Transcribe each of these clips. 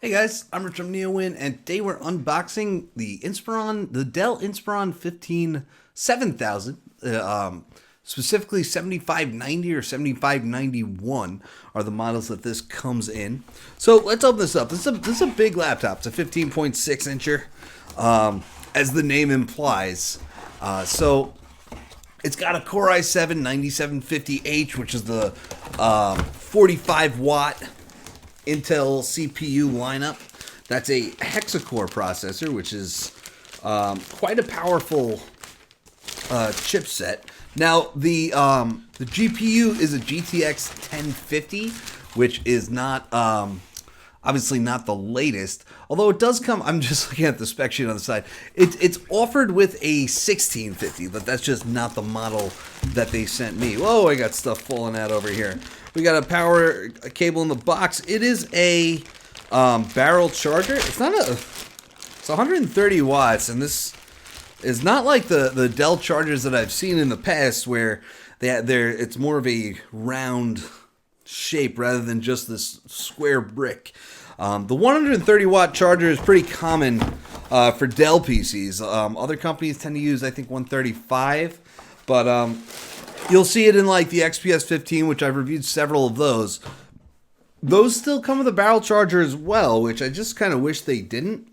Hey guys, I'm Rich from NeoWin, and today we're unboxing the Dell Inspiron 15 7000, specifically 7590 or 7591 are the models that this comes in. So let's open this up. This is a big laptop. It's a 15.6 incher, as the name implies. So it's got a Core i7 9750H, which is the 45 watt Intel CPU lineup. That's a hexa-core processor, which is quite a powerful chipset. Now, the GPU is a GTX 1050, which is not obviously not the latest. Although it does come, I'm just looking at the spec sheet on the side. It's offered with a 1650, but that's just not the model that they sent me. Whoa, I got stuff falling out over here. We got a power cable in the box. It is a barrel charger. It's 130 watts, and this is not like the Dell chargers that I've seen in the past, where it's more of a round shape rather than just this square brick. The 130 watt charger is pretty common for Dell PCs. Other companies tend to use, I think, 135, but you'll see it in like the XPS 15, which I've reviewed several of those. Those still come with a barrel charger as well, which I just kind of wish they didn't.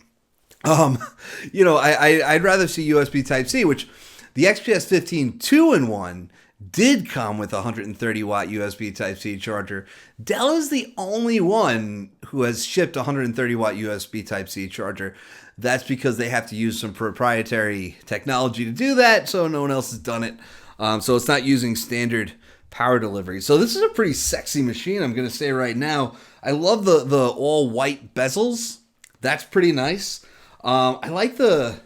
I'd rather see USB Type-C, which the XPS 15 2-in-1 did come with a 130 watt USB Type-C charger. Dell is the only one who has shipped a 130 watt USB Type-C charger. That's because they have to use some proprietary technology to do that, so no one else has done it. So it's not using standard power delivery. So this is a pretty sexy machine, I'm going to say right now. I love the all white bezels. That's pretty nice. I like the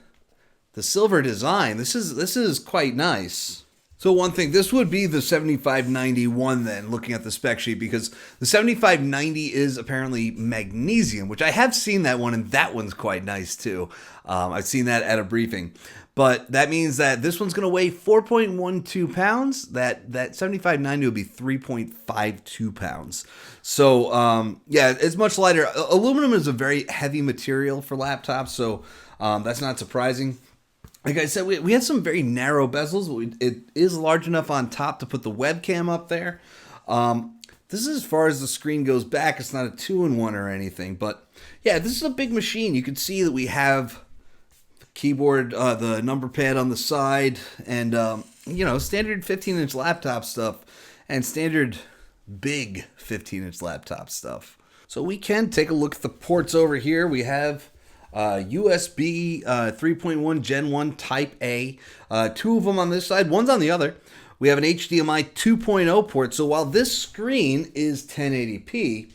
silver design. This is quite nice. So one thing, this would be the 7591 then, looking at the spec sheet, because the 7590 is apparently magnesium, which I have seen that one, and that one's quite nice too. I've seen that at a briefing. But that means that this one's going to weigh 4.12 pounds. That 7590 will be 3.52 pounds. So, yeah, it's much lighter. Aluminum is a very heavy material for laptops, so that's not surprising. Like I said, we have some very narrow bezels. It is large enough on top to put the webcam up there. This is as far as the screen goes back. It's not a 2-in-1 or anything. But, yeah, this is a big machine. You can see that we have the keyboard, the number pad on the side, and, standard 15-inch laptop stuff and standard big 15-inch laptop stuff. So we can take a look at the ports over here. We have USB 3.1 Gen 1 Type A. Two of them on this side, one's on the other. We have an HDMI 2.0 port. So while this screen is 1080p,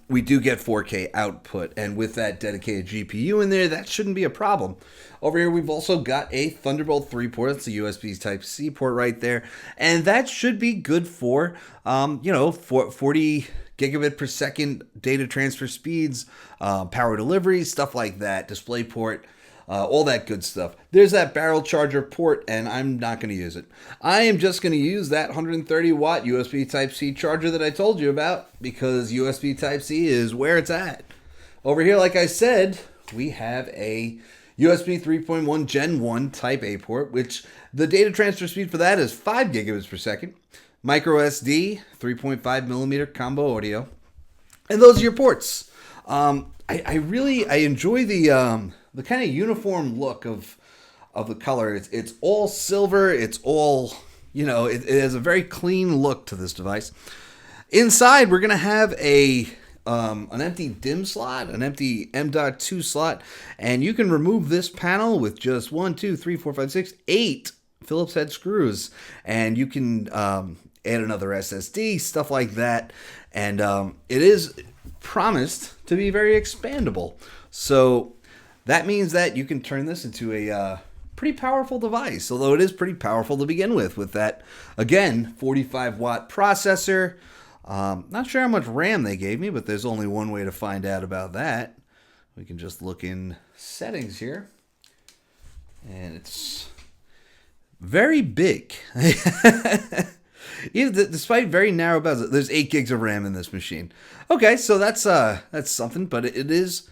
we do get 4K output. And with that dedicated GPU in there, that shouldn't be a problem. Over here, we've also got a Thunderbolt 3 port. That's the USB Type-C port right there. And that should be good for, 40 gigabit per second data transfer speeds, power delivery, stuff like that, display port, all that good stuff. There's that barrel charger port, and I'm not going to use it. I am just going to use that 130 watt USB Type-C charger that I told you about, because USB Type-C is where it's at. Over here, like I said, we have a USB 3.1 Gen 1 Type A port, which the data transfer speed for that is 5 gigabits per second. Micro SD, 3.5 millimeter combo audio, and those are your ports. I enjoy the kind of uniform look of the color. It's all silver. It's all it has a very clean look to this device. Inside, we're gonna have an empty DIMM slot, an empty M.2 slot, and you can remove this panel with just 8 Phillips head screws, and you can add another SSD, stuff like that, and it is promised to be very expandable. So that means that you can turn this into a pretty powerful device, although it is pretty powerful to begin with that, again, 45 watt processor. Not sure how much RAM they gave me, but there's only one way to find out about that. We can just look in settings here, and it's very big. Despite very narrow bezels, there's 8 gigs of RAM in this machine. Okay, so that's something, but it is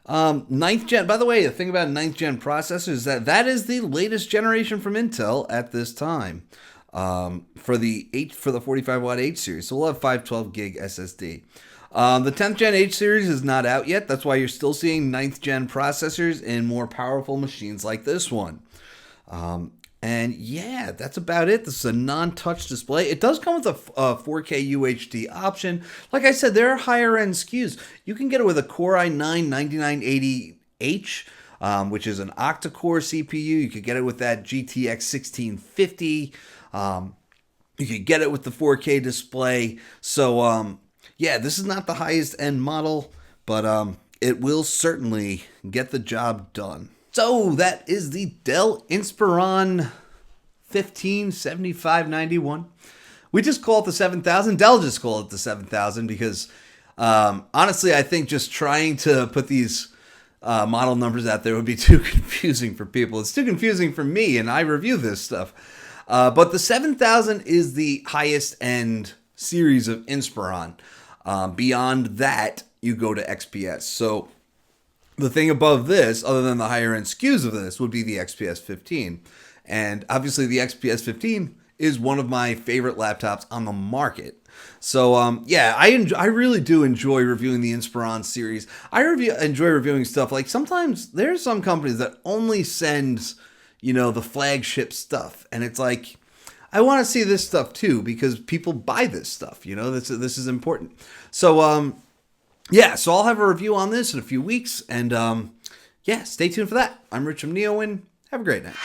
ninth gen. By the way, the thing about ninth gen processors is that is the latest generation from Intel at this time. For the 45 watt H series, so we'll have 512 gig SSD. The 10th gen H series is not out yet. That's why you're still seeing 9th gen processors in more powerful machines like this one. And yeah, that's about it. This is a non-touch display. It does come with a 4K UHD option. Like I said, there are higher end SKUs. You can get it with a Core i9-9980H, which is an octa-core CPU. You could get it with that GTX 1650. You could get it with the 4K display. So yeah, this is not the highest end model, but it will certainly get the job done. So that is the Dell Inspiron 157591. We just call it the 7000. Dell just called it the 7000 because honestly, I think just trying to put these model numbers out there would be too confusing for people. It's too confusing for me, and I review this stuff. But the 7000 is the highest end series of Inspiron. Beyond that, you go to XPS. So the thing above this, other than the higher end SKUs of this, would be the XPS 15. And obviously the XPS 15 is one of my favorite laptops on the market. So yeah, I really do enjoy reviewing the Inspiron series. I enjoy reviewing stuff. Like sometimes there's some companies that only send, the flagship stuff. And it's like, I want to see this stuff too, because people buy this stuff, this is important. So yeah, so I'll have a review on this in a few weeks, and yeah, stay tuned for that. I'm Rich from NeoWin. Have a great night.